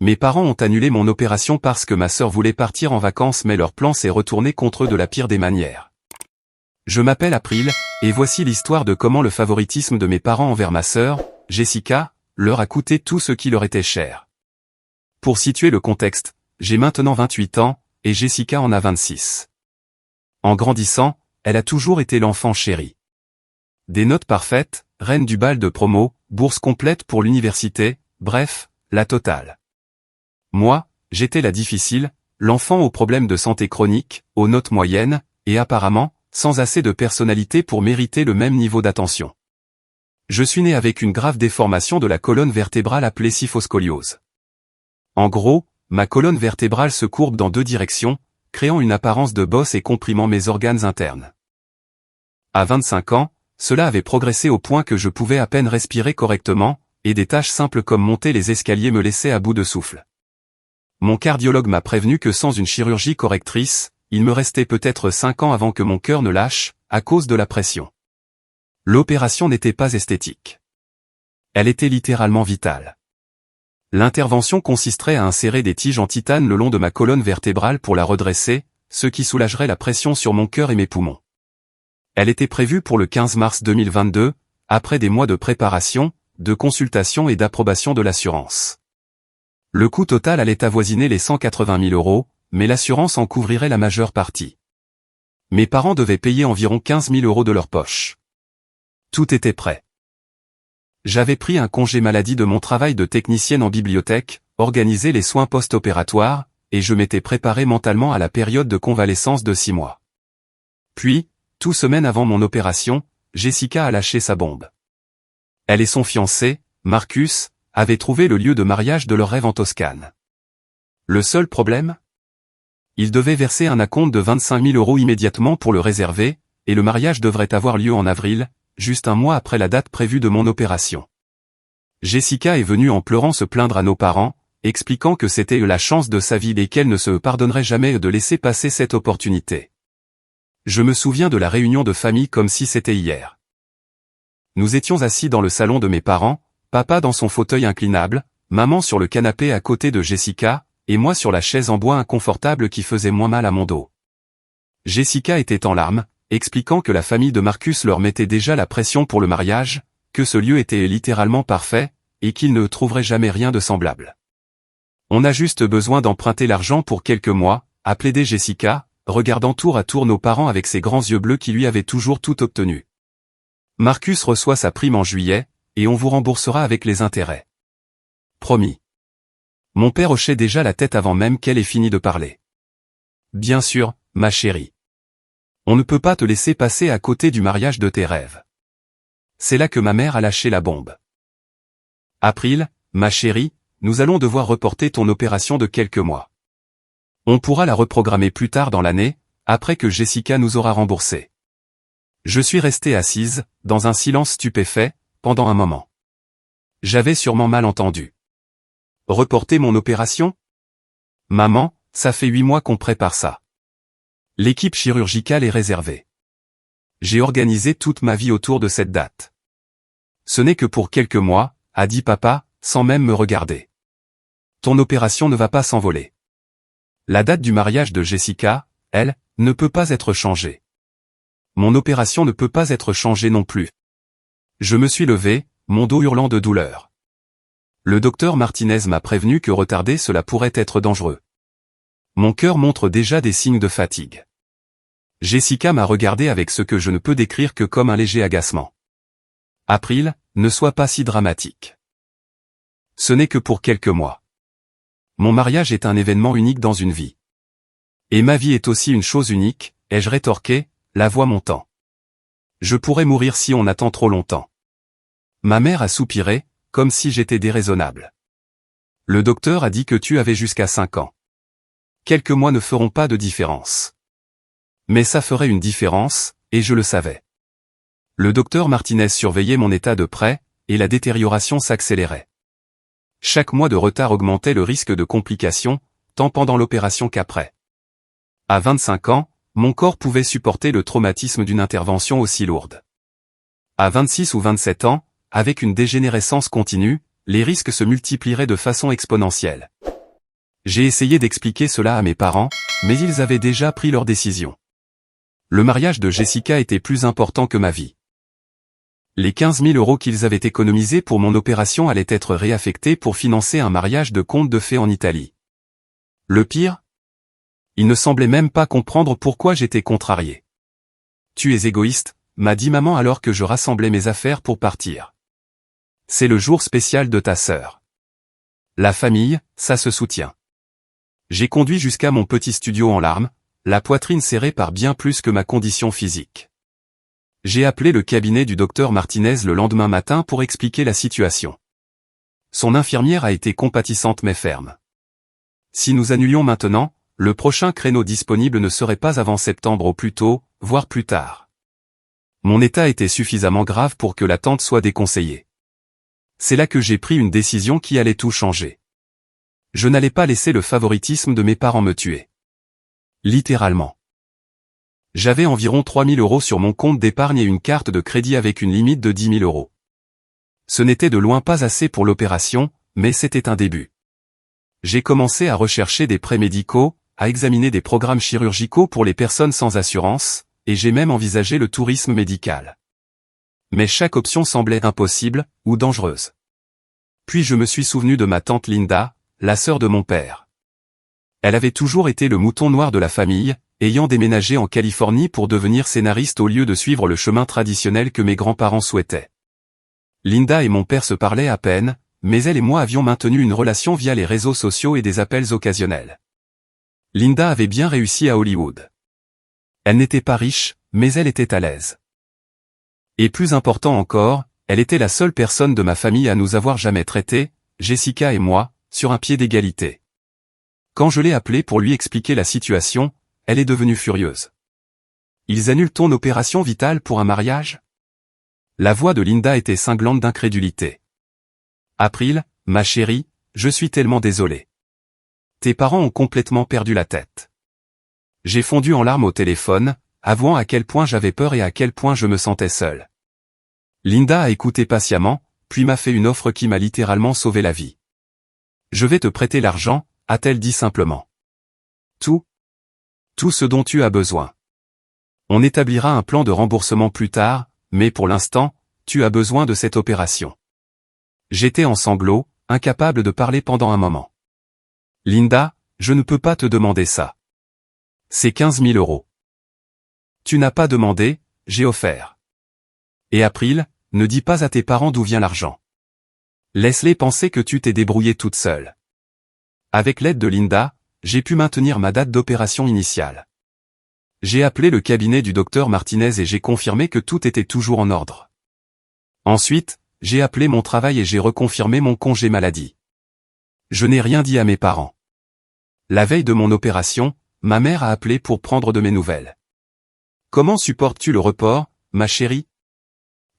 Mes parents ont annulé mon opération parce que ma sœur voulait partir en vacances mais leur plan s'est retourné contre eux de la pire des manières. Je m'appelle April, et voici l'histoire de comment le favoritisme de mes parents envers ma sœur, Jessica, leur a coûté tout ce qui leur était cher. Pour situer le contexte, j'ai maintenant 28 ans, et Jessica en a 26. En grandissant, elle a toujours été l'enfant chéri. Des notes parfaites, reine du bal de promo, bourse complète pour l'université, bref, la totale. Moi, j'étais la difficile, l'enfant aux problèmes de santé chronique, aux notes moyennes, et apparemment, sans assez de personnalité pour mériter le même niveau d'attention. Je suis né avec une grave déformation de la colonne vertébrale appelée kyphoscoliose. En gros, ma colonne vertébrale se courbe dans deux directions, créant une apparence de bosse et comprimant mes organes internes. À 25 ans, cela avait progressé au point que je pouvais à peine respirer correctement, et des tâches simples comme monter les escaliers me laissaient à bout de souffle. Mon cardiologue m'a prévenu que sans une chirurgie correctrice, il me restait peut-être 5 ans avant que mon cœur ne lâche, à cause de la pression. L'opération n'était pas esthétique. Elle était littéralement vitale. L'intervention consisterait à insérer des tiges en titane le long de ma colonne vertébrale pour la redresser, ce qui soulagerait la pression sur mon cœur et mes poumons. Elle était prévue pour le 15 mars 2022, après des mois de préparation, de consultation et d'approbation de l'assurance. Le coût total allait avoisiner les 180 000 €, mais l'assurance en couvrirait la majeure partie. Mes parents devaient payer environ 15 000 € de leur poche. Tout était prêt. J'avais pris un congé maladie de mon travail de technicienne en bibliothèque, organisé les soins post-opératoires, et je m'étais préparé mentalement à la période de convalescence de 6 mois. Puis, 2 semaines avant mon opération, Jessica a lâché sa bombe. Elle et son fiancé, Marcus, avaient trouvé le lieu de mariage de leur rêve en Toscane. Le seul problème ? Ils devaient verser un acompte de 25 000 € immédiatement pour le réserver, et le mariage devrait avoir lieu en avril, juste un mois après la date prévue de mon opération. Jessica est venue en pleurant se plaindre à nos parents, expliquant que c'était la chance de sa vie et qu'elle ne se pardonnerait jamais de laisser passer cette opportunité. Je me souviens de la réunion de famille comme si c'était hier. Nous étions assis dans le salon de mes parents, papa dans son fauteuil inclinable, maman sur le canapé à côté de Jessica, et moi sur la chaise en bois inconfortable qui faisait moins mal à mon dos. Jessica était en larmes, expliquant que la famille de Marcus leur mettait déjà la pression pour le mariage, que ce lieu était littéralement parfait, et qu'ils ne trouveraient jamais rien de semblable. On a juste besoin d'emprunter l'argent pour quelques mois, a plaidé Jessica, regardant tour à tour nos parents avec ses grands yeux bleus qui lui avaient toujours tout obtenu. Marcus reçoit sa prime en juillet, et on vous remboursera avec les intérêts. Promis. Mon père hochait déjà la tête avant même qu'elle ait fini de parler. Bien sûr, ma chérie. On ne peut pas te laisser passer à côté du mariage de tes rêves. C'est là que ma mère a lâché la bombe. April, ma chérie, nous allons devoir reporter ton opération de quelques mois. On pourra la reprogrammer plus tard dans l'année, après que Jessica nous aura remboursé. Je suis restée assise, dans un silence stupéfait, pendant un moment. J'avais sûrement mal entendu. Reporter mon opération ? Maman, ça fait 8 mois qu'on prépare ça. L'équipe chirurgicale est réservée. J'ai organisé toute ma vie autour de cette date. Ce n'est que pour quelques mois, a dit papa, sans même me regarder. Ton opération ne va pas s'envoler. La date du mariage de Jessica, elle, ne peut pas être changée. Mon opération ne peut pas être changée non plus. Je me suis levé, mon dos hurlant de douleur. Le docteur Martinez m'a prévenu que retarder cela pourrait être dangereux. Mon cœur montre déjà des signes de fatigue. Jessica m'a regardé avec ce que je ne peux décrire que comme un léger agacement. April, ne sois pas si dramatique. Ce n'est que pour quelques mois. Mon mariage est un événement unique dans une vie. Et ma vie est aussi une chose unique, ai-je rétorqué, la voix montant. Je pourrais mourir si on attend trop longtemps. Ma mère a soupiré, comme si j'étais déraisonnable. Le docteur a dit que tu avais jusqu'à 5 ans. Quelques mois ne feront pas de différence. Mais ça ferait une différence, et je le savais. Le docteur Martinez surveillait mon état de près, et la détérioration s'accélérait. Chaque mois de retard augmentait le risque de complications, tant pendant l'opération qu'après. À 25 ans, mon corps pouvait supporter le traumatisme d'une intervention aussi lourde. À 26 ou 27 ans, avec une dégénérescence continue, les risques se multiplieraient de façon exponentielle. J'ai essayé d'expliquer cela à mes parents, mais ils avaient déjà pris leur décision. Le mariage de Jessica était plus important que ma vie. Les 15 000 € qu'ils avaient économisés pour mon opération allaient être réaffectés pour financer un mariage de conte de fées en Italie. Le pire? Ils ne semblaient même pas comprendre pourquoi j'étais contrarié. « Tu es égoïste », m'a dit maman alors que je rassemblais mes affaires pour partir. « C'est le jour spécial de ta sœur. La famille, ça se soutient. » J'ai conduit jusqu'à mon petit studio en larmes, la poitrine serrée par bien plus que ma condition physique. J'ai appelé le cabinet du docteur Martinez le lendemain matin pour expliquer la situation. Son infirmière a été compatissante mais ferme. Si nous annulions maintenant, le prochain créneau disponible ne serait pas avant septembre au plus tôt, voire plus tard. Mon état était suffisamment grave pour que l'attente soit déconseillée. C'est là que j'ai pris une décision qui allait tout changer. Je n'allais pas laisser le favoritisme de mes parents me tuer. Littéralement. J'avais environ 3 000 € sur mon compte d'épargne et une carte de crédit avec une limite de 10 000 €. Ce n'était de loin pas assez pour l'opération, mais c'était un début. J'ai commencé à rechercher des prêts médicaux, à examiner des programmes chirurgicaux pour les personnes sans assurance, et j'ai même envisagé le tourisme médical. Mais chaque option semblait impossible, ou dangereuse. Puis je me suis souvenu de ma tante Linda, la sœur de mon père. Elle avait toujours été le mouton noir de la famille, ayant déménagé en Californie pour devenir scénariste au lieu de suivre le chemin traditionnel que mes grands-parents souhaitaient. Linda et mon père se parlaient à peine, mais elle et moi avions maintenu une relation via les réseaux sociaux et des appels occasionnels. Linda avait bien réussi à Hollywood. Elle n'était pas riche, mais elle était à l'aise. Et plus important encore, elle était la seule personne de ma famille à nous avoir jamais traités, Jessica et moi, sur un pied d'égalité. Quand je l'ai appelée pour lui expliquer la situation, elle est devenue furieuse. Ils annulent ton opération vitale pour un mariage? La voix de Linda était cinglante d'incrédulité. April, ma chérie, je suis tellement désolé. Tes parents ont complètement perdu la tête. J'ai fondu en larmes au téléphone, avouant à quel point j'avais peur et à quel point je me sentais seul. Linda a écouté patiemment, puis m'a fait une offre qui m'a littéralement sauvé la vie. Je vais te prêter l'argent, a-t-elle dit simplement. Tout ce dont tu as besoin. On établira un plan de remboursement plus tard, mais pour l'instant, tu as besoin de cette opération. J'étais en sanglots, incapable de parler pendant un moment. Linda, je ne peux pas te demander ça. C'est 15 000 €. Tu n'as pas demandé, j'ai offert. Et April, ne dis pas à tes parents d'où vient l'argent. Laisse-les penser que tu t'es débrouillée toute seule. Avec l'aide de Linda, j'ai pu maintenir ma date d'opération initiale. J'ai appelé le cabinet du docteur Martinez et j'ai confirmé que tout était toujours en ordre. Ensuite, j'ai appelé mon travail et j'ai reconfirmé mon congé maladie. Je n'ai rien dit à mes parents. La veille de mon opération, ma mère a appelé pour prendre de mes nouvelles. Comment supportes-tu le report, ma chérie?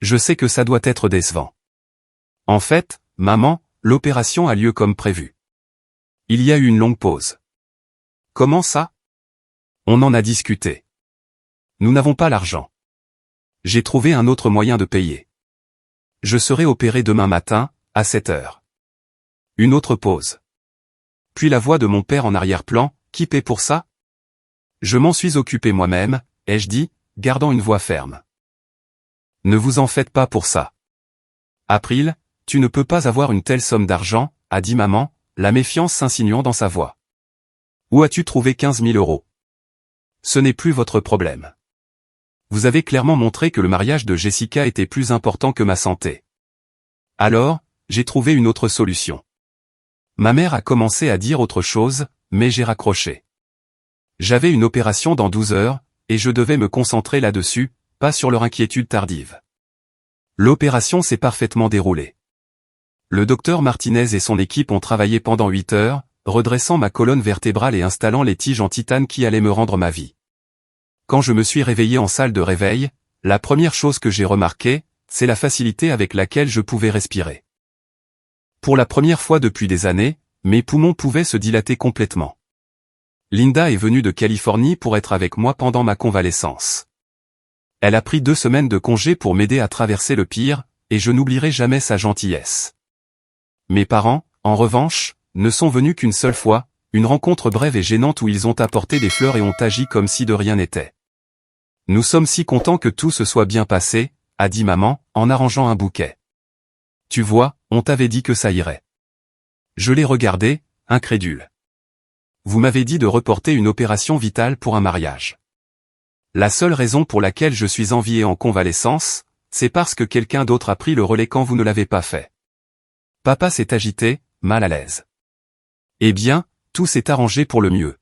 Je sais que ça doit être décevant. En fait, maman, l'opération a lieu comme prévu. Il y a eu une longue pause. Comment ça? On en a discuté. Nous n'avons pas l'argent. J'ai trouvé un autre moyen de payer. Je serai opéré demain matin, à 7 heures. Une autre pause. Puis la voix de mon père en arrière-plan, qui paie pour ça? Je m'en suis occupé moi-même, ai-je dit, gardant une voix ferme. Ne vous en faites pas pour ça. April, tu ne peux pas avoir une telle somme d'argent, a dit maman, la méfiance s'insinuant dans sa voix. Où as-tu trouvé 15 000 €? Ce n'est plus votre problème. Vous avez clairement montré que le mariage de Jessica était plus important que ma santé. Alors, j'ai trouvé une autre solution. Ma mère a commencé à dire autre chose, mais j'ai raccroché. J'avais une opération dans 12 heures, et je devais me concentrer là-dessus, pas sur leur inquiétude tardive. L'opération s'est parfaitement déroulée. Le docteur Martinez et son équipe ont travaillé pendant 8 heures, redressant ma colonne vertébrale et installant les tiges en titane qui allaient me rendre ma vie. Quand je me suis réveillé en salle de réveil, la première chose que j'ai remarquée, c'est la facilité avec laquelle je pouvais respirer. Pour la première fois depuis des années, mes poumons pouvaient se dilater complètement. Linda est venue de Californie pour être avec moi pendant ma convalescence. Elle a pris 2 semaines de congé pour m'aider à traverser le pire, et je n'oublierai jamais sa gentillesse. Mes parents, en revanche, ne sont venus qu'une seule fois, une rencontre brève et gênante où ils ont apporté des fleurs et ont agi comme si de rien n'était. Nous sommes si contents que tout se soit bien passé, a dit maman, en arrangeant un bouquet. Tu vois, on t'avait dit que ça irait. Je l'ai regardé, incrédule. Vous m'avez dit de reporter une opération vitale pour un mariage. La seule raison pour laquelle je suis envié en convalescence, c'est parce que quelqu'un d'autre a pris le relais quand vous ne l'avez pas fait. Papa s'est agité, mal à l'aise. Eh bien, tout s'est arrangé pour le mieux.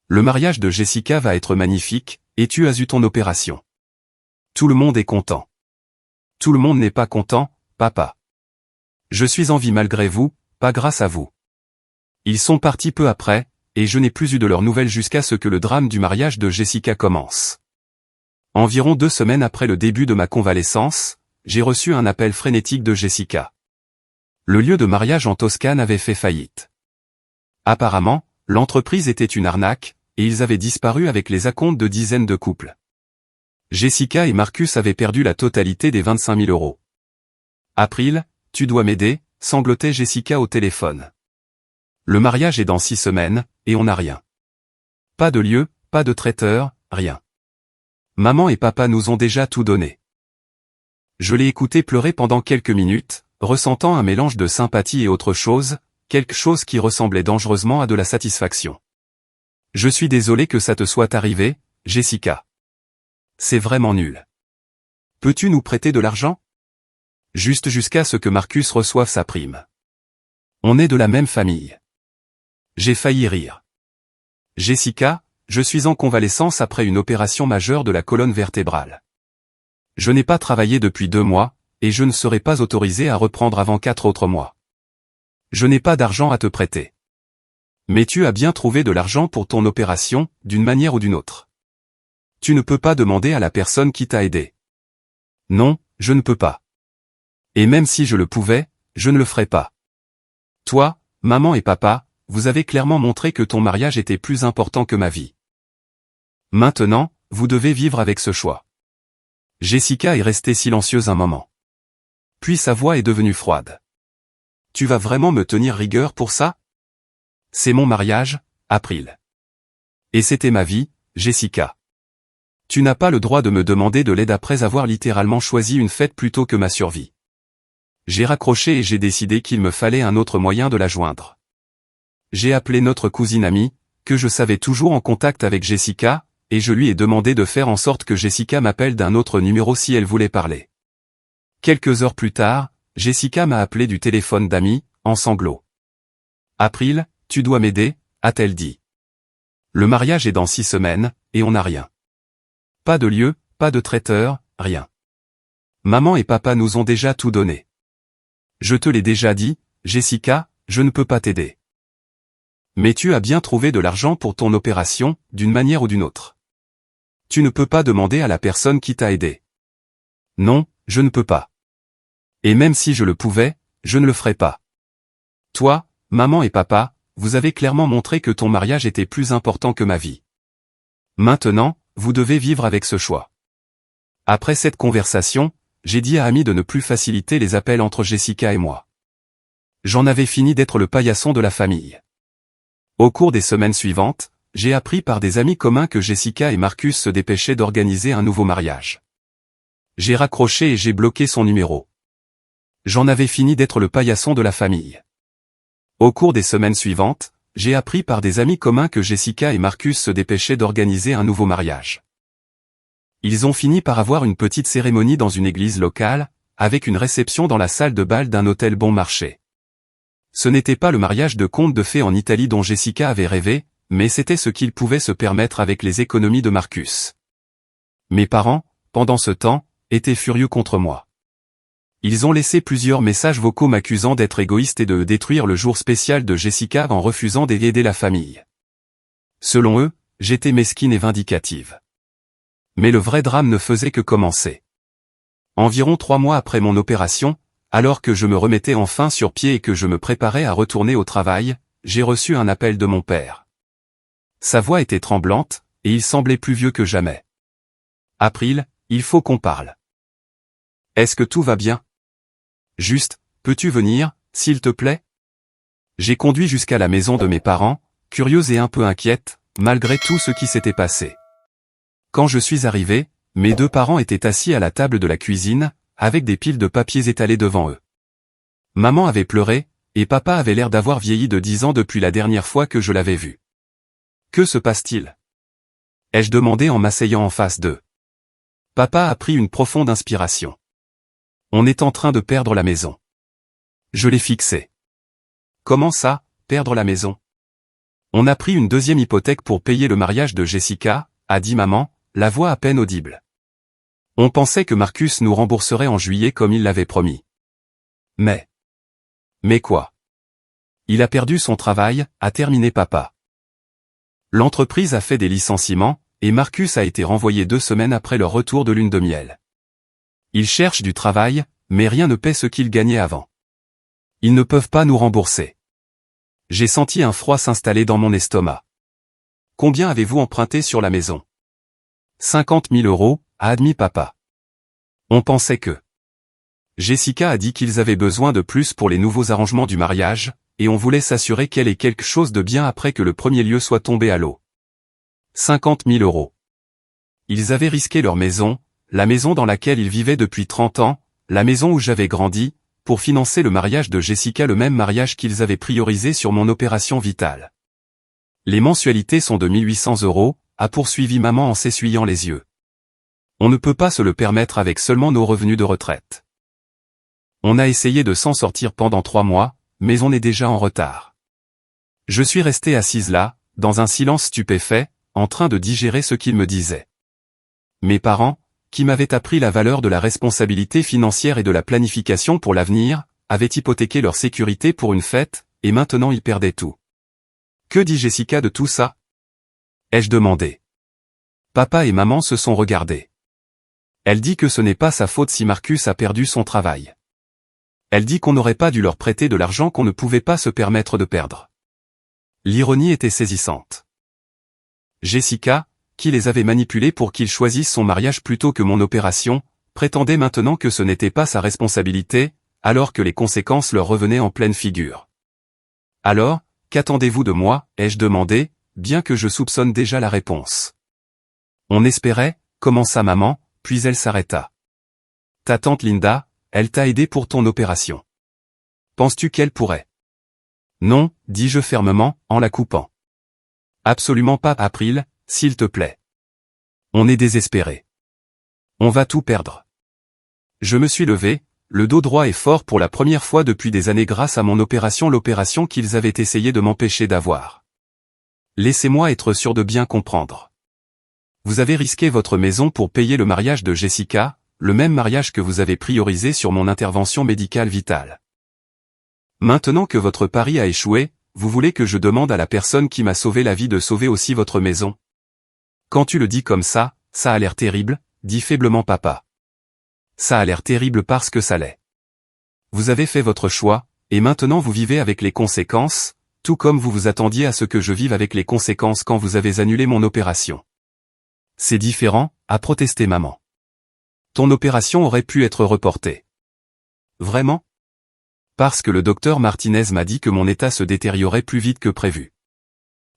Le mariage de Jessica va être magnifique, et tu as eu ton opération. Tout le monde est content. Tout le monde n'est pas content, papa. Je suis en vie malgré vous, pas grâce à vous. Ils sont partis peu après, et je n'ai plus eu de leurs nouvelles jusqu'à ce que le drame du mariage de Jessica commence. Environ 2 semaines après le début de ma convalescence, j'ai reçu un appel frénétique de Jessica. Le lieu de mariage en Toscane avait fait faillite. Apparemment, l'entreprise était une arnaque, et ils avaient disparu avec les acomptes de dizaines de couples. Jessica et Marcus avaient perdu la totalité des 25 000 euros. April, tu dois m'aider, sanglotait Jessica au téléphone. Le mariage est dans 6 semaines, et on n'a rien. Pas de lieu, pas de traiteur, rien. Maman et papa nous ont déjà tout donné. Je l'ai écouté pleurer pendant quelques minutes, ressentant un mélange de sympathie et autre chose, quelque chose qui ressemblait dangereusement à de la satisfaction. Je suis désolé que ça te soit arrivé, Jessica. C'est vraiment nul. Peux-tu nous prêter de l'argent? Juste jusqu'à ce que Marcus reçoive sa prime. On est de la même famille. J'ai failli rire. Jessica, je suis en convalescence après une opération majeure de la colonne vertébrale. Je n'ai pas travaillé depuis 2 mois, et je ne serai pas autorisé à reprendre avant 4 autres mois. Je n'ai pas d'argent à te prêter. Mais tu as bien trouvé de l'argent pour ton opération, d'une manière ou d'une autre. Tu ne peux pas demander à la personne qui t'a aidé. Non, je ne peux pas. Et même si je le pouvais, je ne le ferais pas. Toi, maman et papa, vous avez clairement montré que ton mariage était plus important que ma vie. Maintenant, vous devez vivre avec ce choix. Jessica est restée silencieuse un moment. Puis sa voix est devenue froide. Tu vas vraiment me tenir rigueur pour ça? C'est mon mariage, April. Et c'était ma vie, Jessica. Tu n'as pas le droit de me demander de l'aide après avoir littéralement choisi une fête plutôt que ma survie. J'ai raccroché et j'ai décidé qu'il me fallait un autre moyen de la joindre. J'ai appelé notre cousine amie, que je savais toujours en contact avec Jessica, et je lui ai demandé de faire en sorte que Jessica m'appelle d'un autre numéro si elle voulait parler. Quelques heures plus tard, Jessica m'a appelé du téléphone d'amie, en sanglots. April, tu dois m'aider, a-t-elle dit. Le mariage est dans 6 semaines, et on n'a rien. Pas de lieu, pas de traiteur, rien. Maman et papa nous ont déjà tout donné. Je te l'ai déjà dit, Jessica, je ne peux pas t'aider. Mais tu as bien trouvé de l'argent pour ton opération, d'une manière ou d'une autre. Tu ne peux pas demander à la personne qui t'a aidé. Non, je ne peux pas. Et même si je le pouvais, je ne le ferais pas. Toi, maman et papa, vous avez clairement montré que ton mariage était plus important que ma vie. Maintenant, vous devez vivre avec ce choix. Après cette conversation, j'ai dit à Amy de ne plus faciliter les appels entre Jessica et moi. J'en avais fini d'être le paillasson de la famille. Au cours des semaines suivantes, j'ai appris par des amis communs que Jessica et Marcus se dépêchaient d'organiser un nouveau mariage. J'ai raccroché et j'ai bloqué son numéro. J'en avais fini d'être le paillasson de la famille. Au cours des semaines suivantes, j'ai appris par des amis communs que Jessica et Marcus se dépêchaient d'organiser un nouveau mariage. Ils ont fini par avoir une petite cérémonie dans une église locale, avec une réception dans la salle de bal d'un hôtel bon marché. Ce n'était pas le mariage de conte de fées en Italie dont Jessica avait rêvé, mais c'était ce qu'il pouvait se permettre avec les économies de Marcus. Mes parents, pendant ce temps, étaient furieux contre moi. Ils ont laissé plusieurs messages vocaux m'accusant d'être égoïste et de détruire le jour spécial de Jessica en refusant d'aider la famille. Selon eux, j'étais mesquine et vindicative. Mais le vrai drame ne faisait que commencer. Environ 3 mois après mon opération, alors que je me remettais enfin sur pied et que je me préparais à retourner au travail, j'ai reçu un appel de mon père. Sa voix était tremblante, et il semblait plus vieux que jamais. April, il faut qu'on parle. Est-ce que tout va bien? Juste, peux-tu venir, s'il te plaît? J'ai conduit jusqu'à la maison de mes parents, curieuse et un peu inquiète, malgré tout ce qui s'était passé. Quand je suis arrivé, mes deux parents étaient assis à la table de la cuisine, avec des piles de papiers étalés devant eux. Maman avait pleuré, et papa avait l'air d'avoir vieilli de 10 ans depuis la dernière fois que je l'avais vu. Que se passe-t-il? Ai-je demandé en m'asseyant en face d'eux. Papa a pris une profonde inspiration. On est en train de perdre la maison. Je l'ai fixé. Comment ça, perdre la maison? On a pris une deuxième hypothèque pour payer le mariage de Jessica, a dit maman, la voix à peine audible. On pensait que Marcus nous rembourserait en juillet comme il l'avait promis. Mais quoi? Il a perdu son travail, a terminé papa. L'entreprise a fait des licenciements, et Marcus a été renvoyé 2 semaines après leur retour de lune de miel. Il cherche du travail, mais rien ne paie ce qu'il gagnait avant. Ils ne peuvent pas nous rembourser. J'ai senti un froid s'installer dans mon estomac. Combien avez-vous emprunté sur la maison? 50 000 €, a admis papa. On pensait que... Jessica a dit qu'ils avaient besoin de plus pour les nouveaux arrangements du mariage, et on voulait s'assurer qu'elle ait quelque chose de bien après que le premier lieu soit tombé à l'eau. 50 000 €. Ils avaient risqué leur maison, la maison dans laquelle ils vivaient depuis 30 ans, la maison où j'avais grandi, pour financer le mariage de Jessica, le même mariage qu'ils avaient priorisé sur mon opération vitale. Les mensualités sont de 1 800 €, a poursuivi maman en s'essuyant les yeux. On ne peut pas se le permettre avec seulement nos revenus de retraite. On a essayé de s'en sortir pendant 3 mois, mais on est déjà en retard. Je suis resté assise là, dans un silence stupéfait, en train de digérer ce qu'ils me disaient. Mes parents, qui m'avaient appris la valeur de la responsabilité financière et de la planification pour l'avenir, avaient hypothéqué leur sécurité pour une fête, et maintenant ils perdaient tout. Que dit Jessica de tout ça? Ai-je demandé. Papa et maman se sont regardés. Elle dit que ce n'est pas sa faute si Marcus a perdu son travail. Elle dit qu'on n'aurait pas dû leur prêter de l'argent qu'on ne pouvait pas se permettre de perdre. L'ironie était saisissante. Jessica, qui les avait manipulés pour qu'ils choisissent son mariage plutôt que mon opération, prétendait maintenant que ce n'était pas sa responsabilité, alors que les conséquences leur revenaient en pleine figure. Alors, qu'attendez-vous de moi, ai-je demandé, bien que je soupçonne déjà la réponse. On espérait, commença maman, puis elle s'arrêta. Ta tante Linda, elle t'a aidé pour ton opération. Penses-tu qu'elle pourrait? Non, dis-je fermement, en la coupant. Absolument pas, April, s'il te plaît. On est désespéré. On va tout perdre. Je me suis levé, le dos droit et fort pour la première fois depuis des années grâce à mon opération, l'opération qu'ils avaient essayé de m'empêcher d'avoir. Laissez-moi être sûr de bien comprendre. Vous avez risqué votre maison pour payer le mariage de Jessica, le même mariage que vous avez priorisé sur mon intervention médicale vitale. Maintenant que votre pari a échoué, vous voulez que je demande à la personne qui m'a sauvé la vie de sauver aussi votre maison? Quand tu le dis comme ça a l'air terrible, dit faiblement papa. Ça a l'air terrible parce que ça l'est. Vous avez fait votre choix, et maintenant vous vivez avec les conséquences, tout comme vous vous attendiez à ce que je vive avec les conséquences quand vous avez annulé mon opération. C'est différent, a protesté maman. Ton opération aurait pu être reportée. Vraiment? Parce que le docteur Martinez m'a dit que mon état se détériorait plus vite que prévu.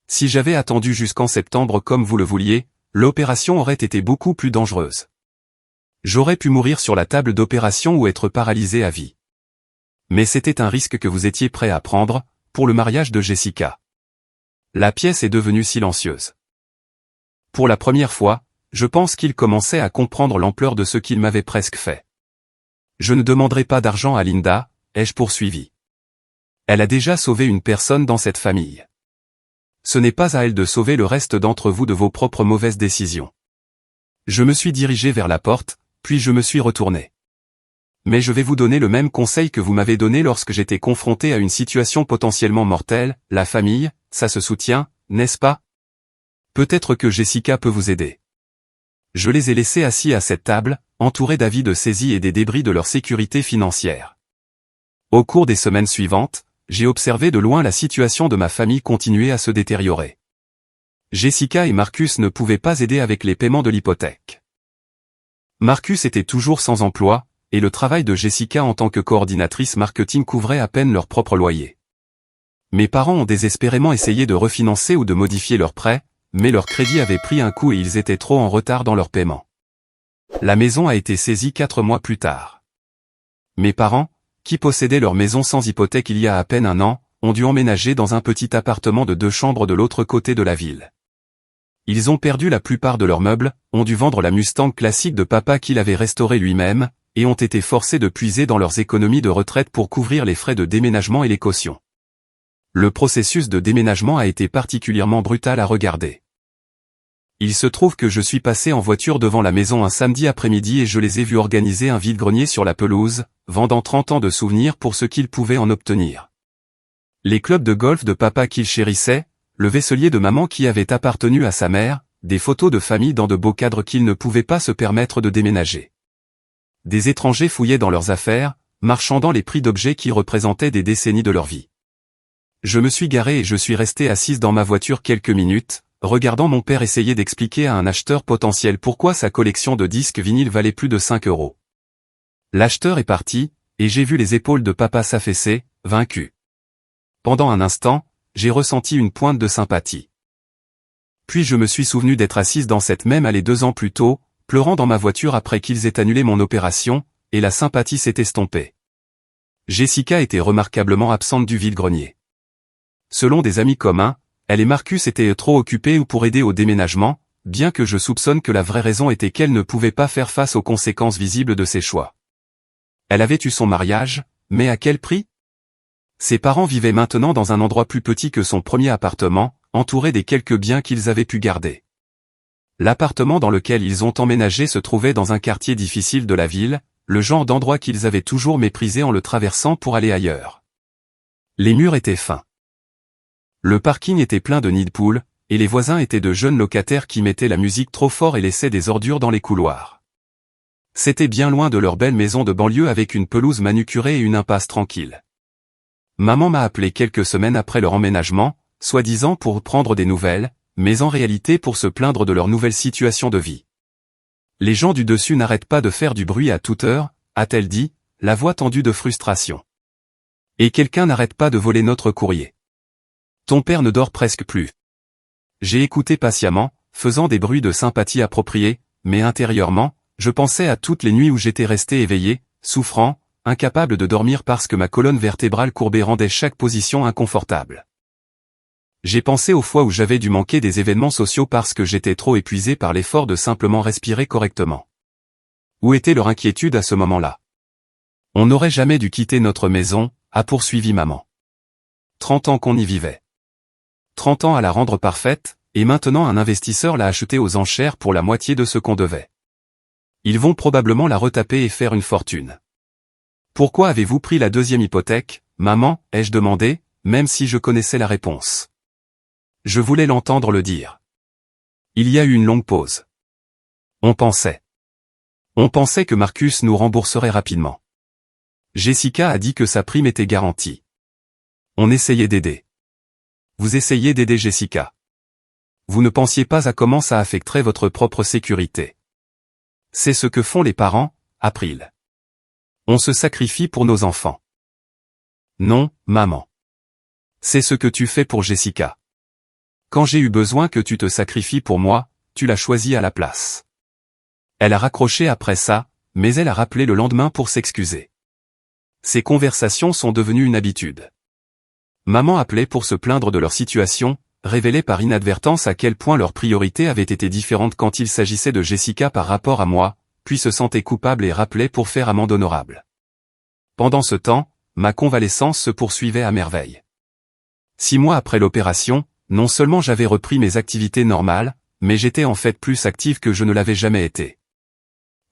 Si j'avais attendu jusqu'en septembre comme vous le vouliez, l'opération aurait été beaucoup plus dangereuse. J'aurais pu mourir sur la table d'opération ou être paralysé à vie. Mais c'était un risque que vous étiez prêt à prendre, pour le mariage de Jessica. La pièce est devenue silencieuse. Pour la première fois, je pense qu'il commençait à comprendre l'ampleur de ce qu'il m'avait presque fait. Je ne demanderai pas d'argent à Linda, ai-je poursuivi. Elle a déjà sauvé une personne dans cette famille. Ce n'est pas à elle de sauver le reste d'entre vous de vos propres mauvaises décisions. Je me suis dirigé vers la porte, puis je me suis retourné. Mais je vais vous donner le même conseil que vous m'avez donné lorsque j'étais confronté à une situation potentiellement mortelle, la famille, ça se soutient, n'est-ce pas? Peut-être que Jessica peut vous aider. Je les ai laissés assis à cette table, entourés d'avis de saisie et des débris de leur sécurité financière. Au cours des semaines suivantes, j'ai observé de loin la situation de ma famille continuer à se détériorer. Jessica et Marcus ne pouvaient pas aider avec les paiements de l'hypothèque. Marcus était toujours sans emploi, et le travail de Jessica en tant que coordinatrice marketing couvrait à peine leur propre loyer. Mes parents ont désespérément essayé de refinancer ou de modifier leur prêt, mais leur crédit avait pris un coup et ils étaient trop en retard dans leur paiement. La maison a été saisie 4 mois plus tard. Mes parents, qui possédaient leur maison sans hypothèque il y a à peine un an, ont dû emménager dans un petit appartement de 2 chambres de l'autre côté de la ville. Ils ont perdu la plupart de leurs meubles, ont dû vendre la Mustang classique de papa qu'il avait restaurée lui-même, et ont été forcés de puiser dans leurs économies de retraite pour couvrir les frais de déménagement et les cautions. Le processus de déménagement a été particulièrement brutal à regarder. Il se trouve que je suis passé en voiture devant la maison un samedi après-midi et je les ai vus organiser un vide-grenier sur la pelouse, vendant 30 ans de souvenirs pour ce qu'ils pouvaient en obtenir. Les clubs de golf de papa qu'il chérissait, le vaisselier de maman qui avait appartenu à sa mère, des photos de famille dans de beaux cadres qu'il ne pouvait pas se permettre de déménager. Des étrangers fouillaient dans leurs affaires, marchandant les prix d'objets qui représentaient des décennies de leur vie. Je me suis garé et je suis resté assise dans ma voiture quelques minutes, regardant mon père essayer d'expliquer à un acheteur potentiel pourquoi sa collection de disques vinyles valait plus de 5 €. L'acheteur est parti, et j'ai vu les épaules de papa s'affaisser, vaincu. Pendant un instant, j'ai ressenti une pointe de sympathie. Puis je me suis souvenu d'être assise dans cette même allée 2 ans plus tôt, pleurant dans ma voiture après qu'ils aient annulé mon opération, et la sympathie s'est estompée. Jessica était remarquablement absente du vide-grenier. Selon des amis communs, elle et Marcus étaient trop occupés ou pour aider au déménagement, bien que je soupçonne que la vraie raison était qu'elle ne pouvait pas faire face aux conséquences visibles de ses choix. Elle avait eu son mariage, mais à quel prix? Ses parents vivaient maintenant dans un endroit plus petit que son premier appartement, entouré des quelques biens qu'ils avaient pu garder. L'appartement dans lequel ils ont emménagé se trouvait dans un quartier difficile de la ville, le genre d'endroit qu'ils avaient toujours méprisé en le traversant pour aller ailleurs. Les murs étaient fins. Le parking était plein de nids de poules, et les voisins étaient de jeunes locataires qui mettaient la musique trop fort et laissaient des ordures dans les couloirs. C'était bien loin de leur belle maison de banlieue avec une pelouse manucurée et une impasse tranquille. Maman m'a appelé quelques semaines après leur emménagement, soi-disant pour prendre des nouvelles, mais en réalité pour se plaindre de leur nouvelle situation de vie. Les gens du dessus n'arrêtent pas de faire du bruit à toute heure, a-t-elle dit, la voix tendue de frustration. Et quelqu'un n'arrête pas de voler notre courrier. Ton père ne dort presque plus. J'ai écouté patiemment, faisant des bruits de sympathie appropriés, mais intérieurement, je pensais à toutes les nuits où j'étais resté éveillé, souffrant, incapable de dormir parce que ma colonne vertébrale courbée rendait chaque position inconfortable. J'ai pensé aux fois où j'avais dû manquer des événements sociaux parce que j'étais trop épuisé par l'effort de simplement respirer correctement. Où était leur inquiétude à ce moment-là? On n'aurait jamais dû quitter notre maison, a poursuivi maman. 30 ans qu'on y vivait. 30 ans à la rendre parfaite, et maintenant un investisseur l'a achetée aux enchères pour la moitié de ce qu'on devait. Ils vont probablement la retaper et faire une fortune. Pourquoi avez-vous pris la 2e hypothèque, maman, ai-je demandé, même si je connaissais la réponse. Je voulais l'entendre le dire. Il y a eu une longue pause. On pensait que Marcus nous rembourserait rapidement. Jessica a dit que sa prime était garantie. On essayait d'aider. Vous essayez d'aider Jessica. Vous ne pensiez pas à comment ça affecterait votre propre sécurité. C'est ce que font les parents, April. On se sacrifie pour nos enfants. Non, maman. C'est ce que tu fais pour Jessica. Quand j'ai eu besoin que tu te sacrifies pour moi, tu l'as choisi à la place. Elle a raccroché après ça, mais elle a rappelé le lendemain pour s'excuser. Ces conversations sont devenues une habitude. Maman appelait pour se plaindre de leur situation, révélait par inadvertance à quel point leurs priorités avaient été différentes quand il s'agissait de Jessica par rapport à moi, puis se sentait coupable et rappelait pour faire amende honorable. Pendant ce temps, ma convalescence se poursuivait à merveille. 6 mois après l'opération, non seulement j'avais repris mes activités normales, mais j'étais en fait plus active que je ne l'avais jamais été.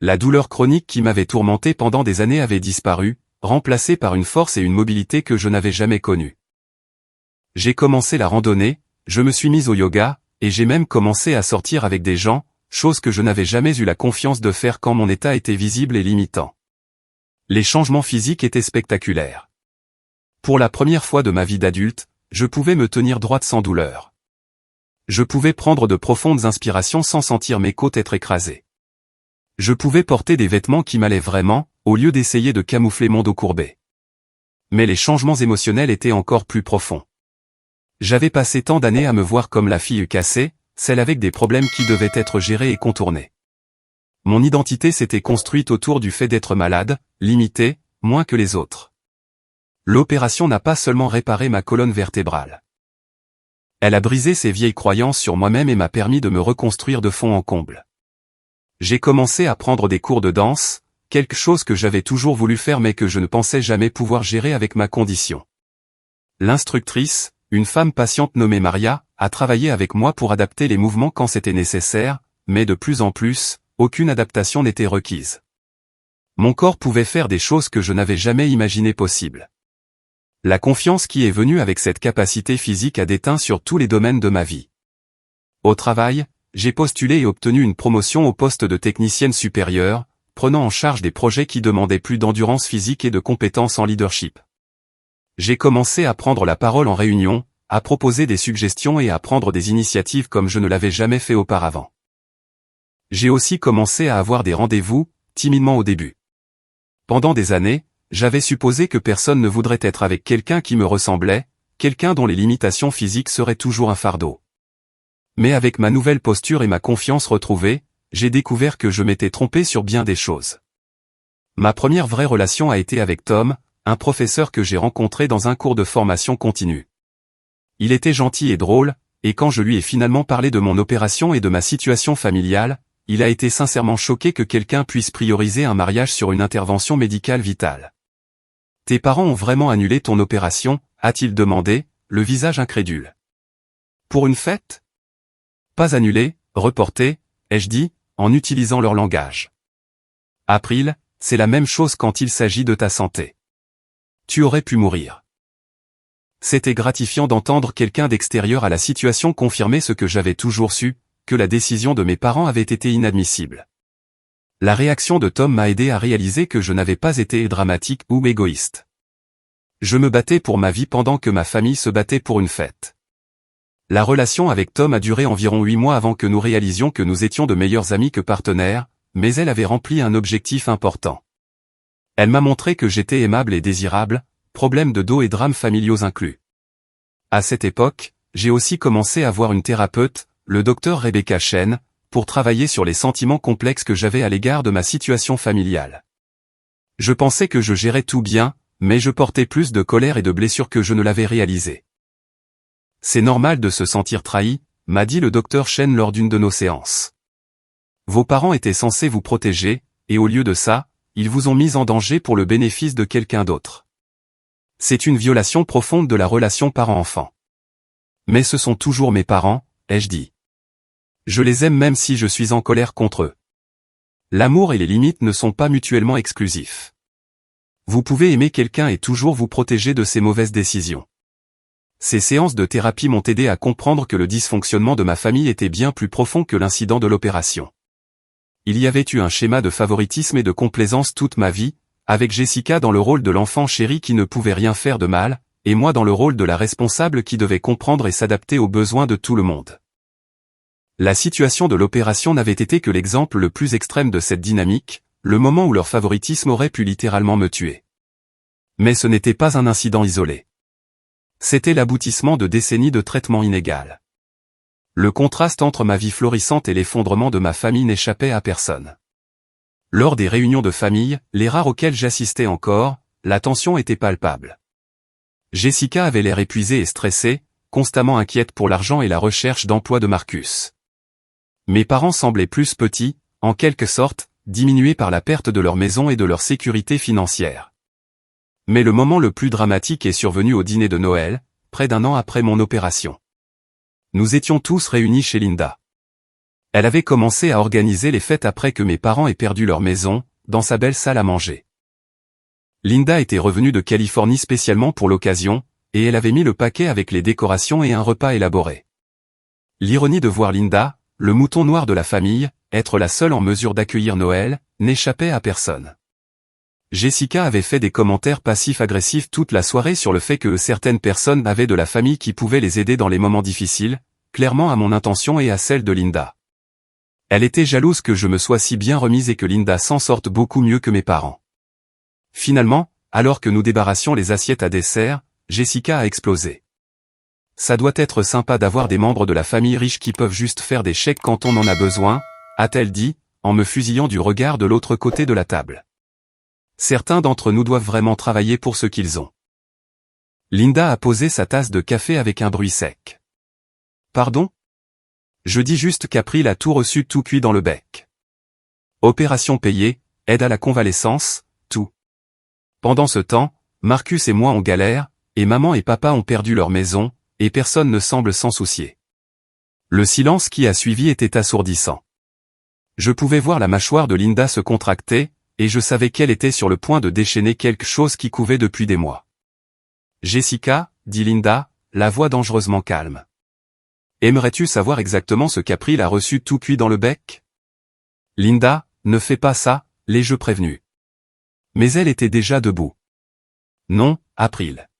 La douleur chronique qui m'avait tourmenté pendant des années avait disparu, remplacée par une force et une mobilité que je n'avais jamais connues. J'ai commencé la randonnée, je me suis mise au yoga, et j'ai même commencé à sortir avec des gens, chose que je n'avais jamais eu la confiance de faire quand mon état était visible et limitant. Les changements physiques étaient spectaculaires. Pour la première fois de ma vie d'adulte, je pouvais me tenir droite sans douleur. Je pouvais prendre de profondes inspirations sans sentir mes côtes être écrasées. Je pouvais porter des vêtements qui m'allaient vraiment, au lieu d'essayer de camoufler mon dos courbé. Mais les changements émotionnels étaient encore plus profonds. J'avais passé tant d'années à me voir comme la fille cassée, celle avec des problèmes qui devaient être gérés et contournés. Mon identité s'était construite autour du fait d'être malade, limité, moins que les autres. L'opération n'a pas seulement réparé ma colonne vertébrale. Elle a brisé ces vieilles croyances sur moi-même et m'a permis de me reconstruire de fond en comble. J'ai commencé à prendre des cours de danse, quelque chose que j'avais toujours voulu faire mais que je ne pensais jamais pouvoir gérer avec ma condition. L'instructrice, une femme patiente nommée Maria, a travaillé avec moi pour adapter les mouvements quand c'était nécessaire, mais de plus en plus, aucune adaptation n'était requise. Mon corps pouvait faire des choses que je n'avais jamais imaginées possibles. La confiance qui est venue avec cette capacité physique a déteint sur tous les domaines de ma vie. Au travail, j'ai postulé et obtenu une promotion au poste de technicienne supérieure, prenant en charge des projets qui demandaient plus d'endurance physique et de compétences en leadership. J'ai commencé à prendre la parole en réunion, à proposer des suggestions et à prendre des initiatives comme je ne l'avais jamais fait auparavant. J'ai aussi commencé à avoir des rendez-vous, timidement au début. Pendant des années, j'avais supposé que personne ne voudrait être avec quelqu'un qui me ressemblait, quelqu'un dont les limitations physiques seraient toujours un fardeau. Mais avec ma nouvelle posture et ma confiance retrouvée, j'ai découvert que je m'étais trompé sur bien des choses. Ma première vraie relation a été avec Tom, un professeur que j'ai rencontré dans un cours de formation continue. Il était gentil et drôle, et quand je lui ai finalement parlé de mon opération et de ma situation familiale, il a été sincèrement choqué que quelqu'un puisse prioriser un mariage sur une intervention médicale vitale. « Tes parents ont vraiment annulé ton opération ?» a-t-il demandé, le visage incrédule. « Pour une fête ?»« Pas annulé, reporté » ai-je dit, en utilisant leur langage. « April, c'est la même chose quand il s'agit de ta santé. Tu aurais pu mourir. » C'était gratifiant d'entendre quelqu'un d'extérieur à la situation confirmer ce que j'avais toujours su, que la décision de mes parents avait été inadmissible. La réaction de Tom m'a aidé à réaliser que je n'avais pas été dramatique ou égoïste. Je me battais pour ma vie pendant que ma famille se battait pour une fête. La relation avec Tom a duré environ 8 mois avant que nous réalisions que nous étions de meilleurs amis que partenaires, mais elle avait rempli un objectif important. Elle m'a montré que j'étais aimable et désirable, problèmes de dos et drames familiaux inclus. À cette époque, j'ai aussi commencé à voir une thérapeute, le docteur Rebecca Chen, pour travailler sur les sentiments complexes que j'avais à l'égard de ma situation familiale. Je pensais que je gérais tout bien, mais je portais plus de colère et de blessures que je ne l'avais réalisé. C'est normal de se sentir trahi, m'a dit le docteur Chen lors d'une de nos séances. Vos parents étaient censés vous protéger, et au lieu de ça, ils vous ont mis en danger pour le bénéfice de quelqu'un d'autre. C'est une violation profonde de la relation parent-enfant. Mais ce sont toujours mes parents, ai-je dit. Je les aime même si je suis en colère contre eux. L'amour et les limites ne sont pas mutuellement exclusifs. Vous pouvez aimer quelqu'un et toujours vous protéger de ses mauvaises décisions. Ces séances de thérapie m'ont aidé à comprendre que le dysfonctionnement de ma famille était bien plus profond que l'incident de l'opération. Il y avait eu un schéma de favoritisme et de complaisance toute ma vie, avec Jessica dans le rôle de l'enfant chéri qui ne pouvait rien faire de mal, et moi dans le rôle de la responsable qui devait comprendre et s'adapter aux besoins de tout le monde. La situation de l'opération n'avait été que l'exemple le plus extrême de cette dynamique, le moment où leur favoritisme aurait pu littéralement me tuer. Mais ce n'était pas un incident isolé. C'était l'aboutissement de décennies de traitement inégal. Le contraste entre ma vie florissante et l'effondrement de ma famille n'échappait à personne. Lors des réunions de famille, les rares auxquelles j'assistais encore, la tension était palpable. Jessica avait l'air épuisée et stressée, constamment inquiète pour l'argent et la recherche d'emploi de Marcus. Mes parents semblaient plus petits, en quelque sorte, diminués par la perte de leur maison et de leur sécurité financière. Mais le moment le plus dramatique est survenu au dîner de Noël, près d'un an après mon opération. Nous étions tous réunis chez Linda. Elle avait commencé à organiser les fêtes après que mes parents aient perdu leur maison, dans sa belle salle à manger. Linda était revenue de Californie spécialement pour l'occasion, et elle avait mis le paquet avec les décorations et un repas élaboré. L'ironie de voir Linda, le mouton noir de la famille, être la seule en mesure d'accueillir Noël, n'échappait à personne. Jessica avait fait des commentaires passifs-agressifs toute la soirée sur le fait que certaines personnes avaient de la famille qui pouvaient les aider dans les moments difficiles, clairement à mon intention et à celle de Linda. Elle était jalouse que je me sois si bien remise et que Linda s'en sorte beaucoup mieux que mes parents. Finalement, alors que nous débarrassions les assiettes à dessert, Jessica a explosé. ça doit être sympa d'avoir des membres de la famille riche qui peuvent juste faire des chèques quand on en a besoin, a-t-elle dit, en me fusillant du regard de l'autre côté de la table. Certains d'entre nous doivent vraiment travailler pour ce qu'ils ont. Linda a posé sa tasse de café avec un bruit sec. Pardon? Je dis juste qu'April a tout reçu tout cuit dans le bec. Opération payée, aide à la convalescence, tout. Pendant ce temps, Marcus et moi on galère, et maman et papa ont perdu leur maison, et personne ne semble s'en soucier. Le silence qui a suivi était assourdissant. Je pouvais voir la mâchoire de Linda se contracter, et je savais qu'elle était sur le point de déchaîner quelque chose qui couvait depuis des mois. Jessica, dit Linda, la voix dangereusement calme. Aimerais-tu savoir exactement ce qu'April a reçu tout cuit dans le bec? Linda, ne fais pas ça, l'ai-je prévenu. Mais elle était déjà debout. Non, April.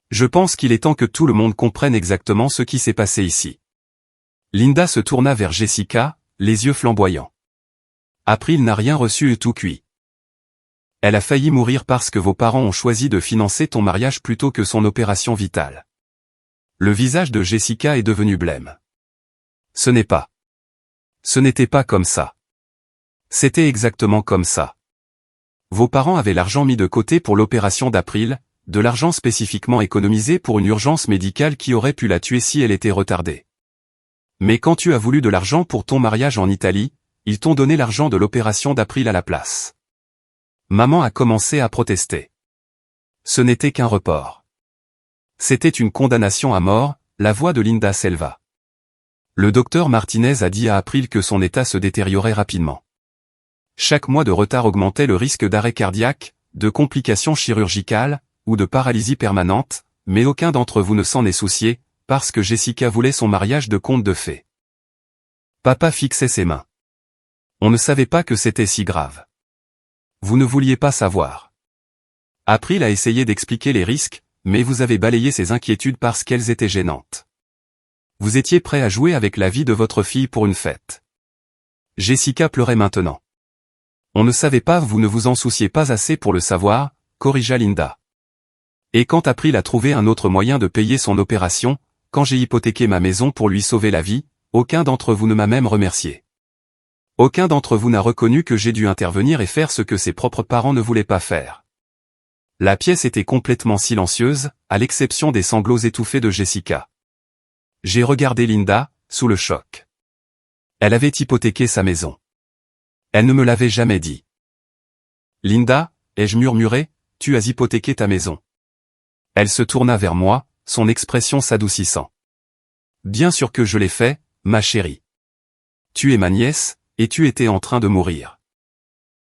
Je pense qu'il est temps que tout le monde comprenne exactement ce qui s'est passé ici. Linda se tourna vers Jessica, les yeux flamboyants. April n'a rien reçu et tout cuit. Elle a failli mourir parce que vos parents ont choisi de financer ton mariage plutôt que son opération vitale. Le visage de Jessica est devenu blême. Ce n'était pas comme ça. C'était exactement comme ça. Vos parents avaient l'argent mis de côté pour l'opération d'April, de l'argent spécifiquement économisé pour une urgence médicale qui aurait pu la tuer si elle était retardée. Mais quand tu as voulu de l'argent pour ton mariage en Italie, ils t'ont donné l'argent de l'opération d'April à la place. Maman a commencé à protester. Ce n'était qu'un report. C'était une condamnation à mort, la voix de Linda s'éleva. Le docteur Martinez a dit à April que son état se détériorait rapidement. Chaque mois de retard augmentait le risque d'arrêt cardiaque, de complications chirurgicales, ou de paralysie permanente, mais aucun d'entre vous ne s'en est soucié, parce que Jessica voulait son mariage de conte de fées. Papa fixait ses mains. On ne savait pas que c'était si grave. Vous ne vouliez pas savoir. April a essayé d'expliquer les risques, mais vous avez balayé ses inquiétudes parce qu'elles étaient gênantes. Vous étiez prêt à jouer avec la vie de votre fille pour une fête. Jessica pleurait maintenant. On ne savait pas, vous ne vous en souciez pas assez pour le savoir, corrigea Linda. Et quand April a trouvé un autre moyen de payer son opération, quand j'ai hypothéqué ma maison pour lui sauver la vie, aucun d'entre vous ne m'a même remercié. Aucun d'entre vous n'a reconnu que j'ai dû intervenir et faire ce que ses propres parents ne voulaient pas faire. La pièce était complètement silencieuse, à l'exception des sanglots étouffés de Jessica. J'ai regardé Linda, sous le choc. Elle avait hypothéqué sa maison. Elle ne me l'avait jamais dit. Linda, ai-je murmuré, tu as hypothéqué ta maison. Elle se tourna vers moi, son expression s'adoucissant. Bien sûr que je l'ai fait, ma chérie. Tu es ma nièce, et tu étais en train de mourir.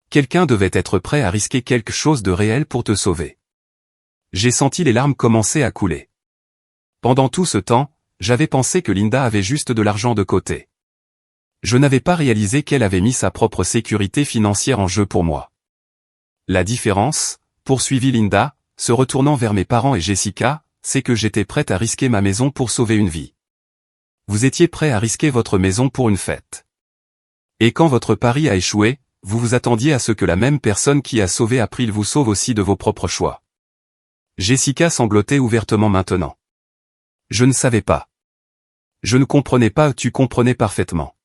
Quelqu'un devait être prêt à risquer quelque chose de réel pour te sauver. J'ai senti les larmes commencer à couler. Pendant tout ce temps, j'avais pensé que Linda avait juste de l'argent de côté. Je n'avais pas réalisé qu'elle avait mis sa propre sécurité financière en jeu pour moi. La différence, poursuivit Linda, se retournant vers mes parents et Jessica, c'est que j'étais prête à risquer ma maison pour sauver une vie. Vous étiez prêt à risquer votre maison pour une fête. Et quand votre pari a échoué, vous vous attendiez à ce que la même personne qui a sauvé April vous sauve aussi de vos propres choix. Jessica sanglotait ouvertement maintenant. Je ne savais pas. Je ne comprenais pas, tu comprenais parfaitement.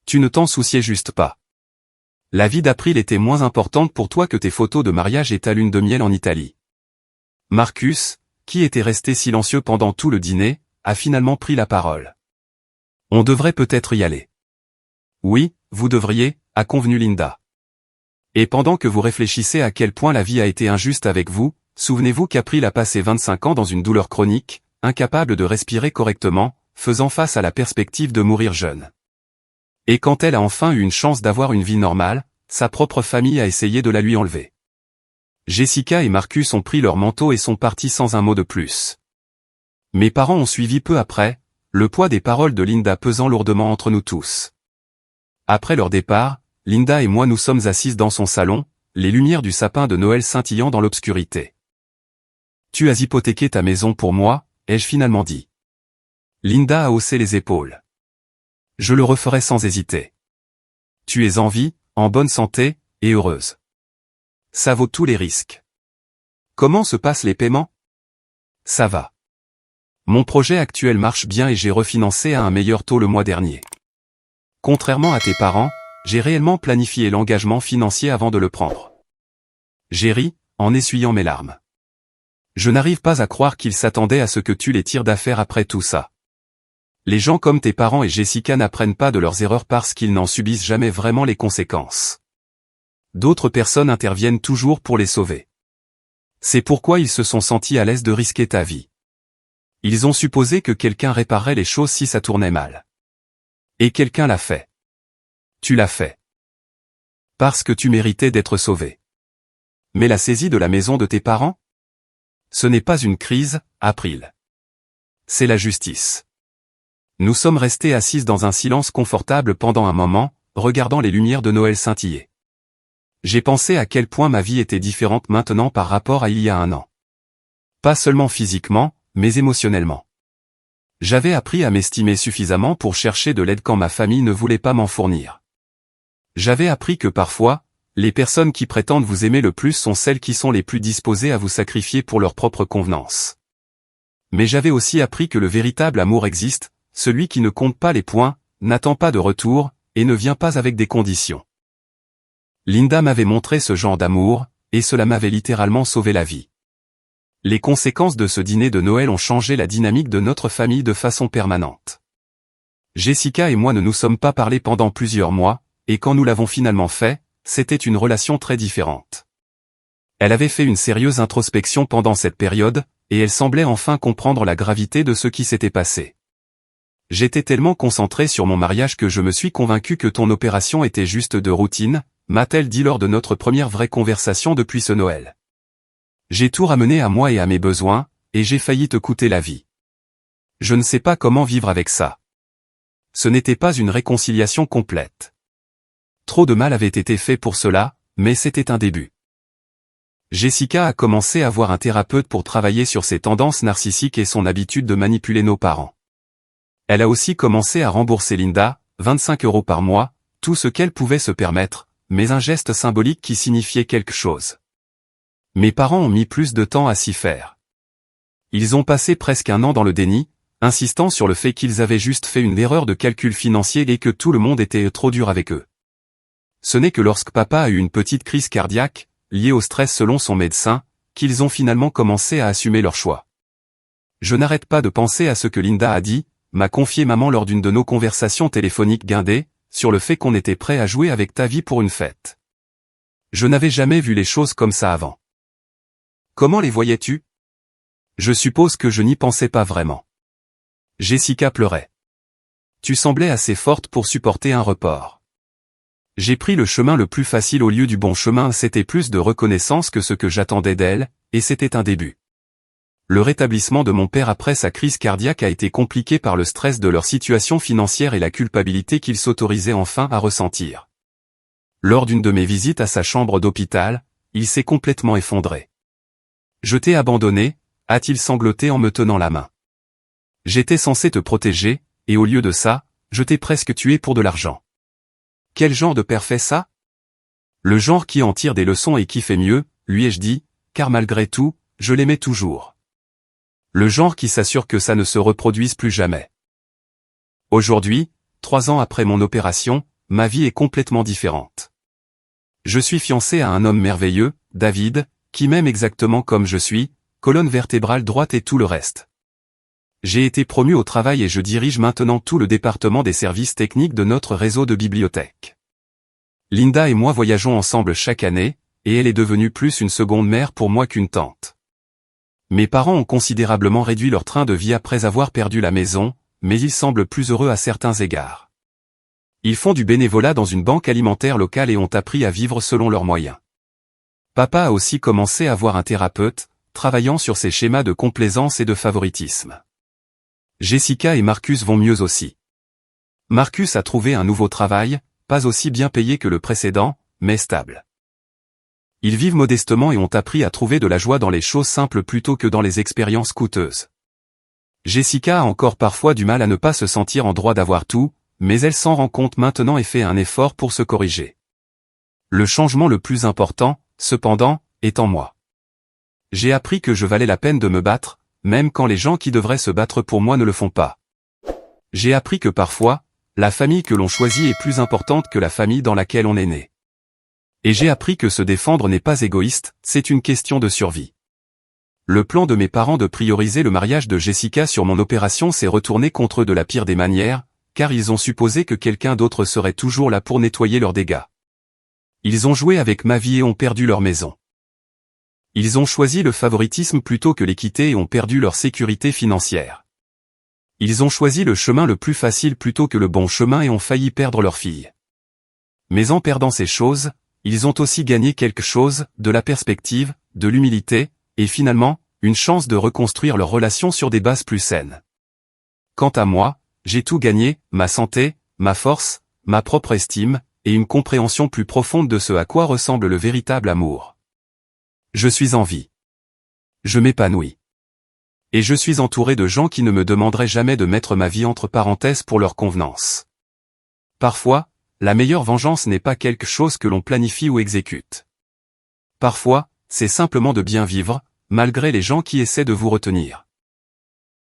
Tu ne t'en souciais juste pas. La vie d'April était moins importante pour toi que tes photos de mariage et ta lune de miel en Italie. Marcus, qui était resté silencieux pendant tout le dîner, a finalement pris la parole. On devrait peut-être y aller. Oui, vous devriez, a convenu Linda. Et pendant que vous réfléchissez à quel point la vie a été injuste avec vous, souvenez-vous qu'April a passé 25 ans dans une douleur chronique, incapable de respirer correctement, faisant face à la perspective de mourir jeune. Et quand elle a enfin eu une chance d'avoir une vie normale, sa propre famille a essayé de la lui enlever. Jessica et Marcus ont pris leur manteau et sont partis sans un mot de plus. Mes parents ont suivi peu après, le poids des paroles de Linda pesant lourdement entre nous tous. Après leur départ, Linda et moi nous sommes assises dans son salon, les lumières du sapin de Noël scintillant dans l'obscurité. Tu as hypothéqué ta maison pour moi, ai-je finalement dit. Linda a haussé les épaules. Je le referai sans hésiter. Tu es en vie, en bonne santé, et heureuse. Ça vaut tous les risques. Comment se passent les paiements? Ça va. Mon projet actuel marche bien et j'ai refinancé à un meilleur taux le mois dernier. Contrairement à tes parents, j'ai réellement planifié l'engagement financier avant de le prendre. J'ai ri, en essuyant mes larmes. Je n'arrive pas à croire qu'ils s'attendaient à ce que tu les tires d'affaire après tout ça. Les gens comme tes parents et Jessica n'apprennent pas de leurs erreurs parce qu'ils n'en subissent jamais vraiment les conséquences. D'autres personnes interviennent toujours pour les sauver. C'est pourquoi ils se sont sentis à l'aise de risquer ta vie. Ils ont supposé que quelqu'un réparerait les choses si ça tournait mal. Et quelqu'un l'a fait. Tu l'as fait. Parce que tu méritais d'être sauvé. Mais la saisie de la maison de tes parents? Ce n'est pas une crise, April. C'est la justice. Nous sommes restés assises dans un silence confortable pendant un moment, regardant les lumières de Noël scintiller. J'ai pensé à quel point ma vie était différente maintenant par rapport à il y a un an. Pas seulement physiquement, mais émotionnellement. J'avais appris à m'estimer suffisamment pour chercher de l'aide quand ma famille ne voulait pas m'en fournir. J'avais appris que parfois, les personnes qui prétendent vous aimer le plus sont celles qui sont les plus disposées à vous sacrifier pour leur propre convenance. Mais j'avais aussi appris que le véritable amour existe, celui qui ne compte pas les points, n'attend pas de retour, et ne vient pas avec des conditions. Linda m'avait montré ce genre d'amour, et cela m'avait littéralement sauvé la vie. Les conséquences de ce dîner de Noël ont changé la dynamique de notre famille de façon permanente. Jessica et moi ne nous sommes pas parlé pendant plusieurs mois, et quand nous l'avons finalement fait, c'était une relation très différente. Elle avait fait une sérieuse introspection pendant cette période, et elle semblait enfin comprendre la gravité de ce qui s'était passé. J'étais tellement concentré sur mon mariage que je me suis convaincu que ton opération était juste de routine, m'a-t-elle dit lors de notre première vraie conversation depuis ce Noël. J'ai tout ramené à moi et à mes besoins, et j'ai failli te coûter la vie. Je ne sais pas comment vivre avec ça. Ce n'était pas une réconciliation complète. Trop de mal avait été fait pour cela, mais c'était un début. Jessica a commencé à voir un thérapeute pour travailler sur ses tendances narcissiques et son habitude de manipuler nos parents. Elle a aussi commencé à rembourser Linda, 25 € par mois, tout ce qu'elle pouvait se permettre, mais un geste symbolique qui signifiait quelque chose. Mes parents ont mis plus de temps à s'y faire. Ils ont passé presque un an dans le déni, insistant sur le fait qu'ils avaient juste fait une erreur de calcul financier et que tout le monde était trop dur avec eux. Ce n'est que lorsque papa a eu une petite crise cardiaque, liée au stress selon son médecin, qu'ils ont finalement commencé à assumer leur choix. Je n'arrête pas de penser à ce que Linda a dit, m'a confié maman lors d'une de nos conversations téléphoniques guindées, sur le fait qu'on était prêt à jouer avec ta vie pour une fête. Je n'avais jamais vu les choses comme ça avant. Comment les voyais-tu? Je suppose que je n'y pensais pas vraiment. Jessica pleurait. Tu semblais assez forte pour supporter un report. J'ai pris le chemin le plus facile au lieu du bon chemin, c'était plus de reconnaissance que ce que j'attendais d'elle, et c'était un début. Le rétablissement de mon père après sa crise cardiaque a été compliqué par le stress de leur situation financière et la culpabilité qu'il s'autorisait enfin à ressentir. Lors d'une de mes visites à sa chambre d'hôpital, il s'est complètement effondré. Je t'ai abandonné, a-t-il sangloté en me tenant la main. J'étais censé te protéger, et au lieu de ça, je t'ai presque tué pour de l'argent. Quel genre de père fait ça? Le genre qui en tire des leçons et qui fait mieux, lui ai-je dit, car malgré tout, je l'aimais toujours. Le genre qui s'assure que ça ne se reproduise plus jamais. Aujourd'hui, 3 ans après mon opération, ma vie est complètement différente. Je suis fiancé à un homme merveilleux, David, qui m'aime exactement comme je suis, colonne vertébrale droite et tout le reste. J'ai été promu au travail et je dirige maintenant tout le département des services techniques de notre réseau de bibliothèques. Linda et moi voyageons ensemble chaque année, et elle est devenue plus une seconde mère pour moi qu'une tante. Mes parents ont considérablement réduit leur train de vie après avoir perdu la maison, mais ils semblent plus heureux à certains égards. Ils font du bénévolat dans une banque alimentaire locale et ont appris à vivre selon leurs moyens. Papa a aussi commencé à voir un thérapeute, travaillant sur ses schémas de complaisance et de favoritisme. Jessica et Marcus vont mieux aussi. Marcus a trouvé un nouveau travail, pas aussi bien payé que le précédent, mais stable. Ils vivent modestement et ont appris à trouver de la joie dans les choses simples plutôt que dans les expériences coûteuses. Jessica a encore parfois du mal à ne pas se sentir en droit d'avoir tout, mais elle s'en rend compte maintenant et fait un effort pour se corriger. Le changement le plus important, cependant, est en moi. J'ai appris que je valais la peine de me battre, même quand les gens qui devraient se battre pour moi ne le font pas. J'ai appris que parfois, la famille que l'on choisit est plus importante que la famille dans laquelle on est né. Et j'ai appris que se défendre n'est pas égoïste, c'est une question de survie. Le plan de mes parents de prioriser le mariage de Jessica sur mon opération s'est retourné contre eux de la pire des manières, car ils ont supposé que quelqu'un d'autre serait toujours là pour nettoyer leurs dégâts. Ils ont joué avec ma vie et ont perdu leur maison. Ils ont choisi le favoritisme plutôt que l'équité et ont perdu leur sécurité financière. Ils ont choisi le chemin le plus facile plutôt que le bon chemin et ont failli perdre leur fille. Mais en perdant ces choses, ils ont aussi gagné quelque chose, de la perspective, de l'humilité, et finalement, une chance de reconstruire leur relation sur des bases plus saines. Quant à moi, j'ai tout gagné, ma santé, ma force, ma propre estime, et une compréhension plus profonde de ce à quoi ressemble le véritable amour. Je suis en vie. Je m'épanouis. Et je suis entouré de gens qui ne me demanderaient jamais de mettre ma vie entre parenthèses pour leur convenance. Parfois, la meilleure vengeance n'est pas quelque chose que l'on planifie ou exécute. Parfois, c'est simplement de bien vivre, malgré les gens qui essaient de vous retenir.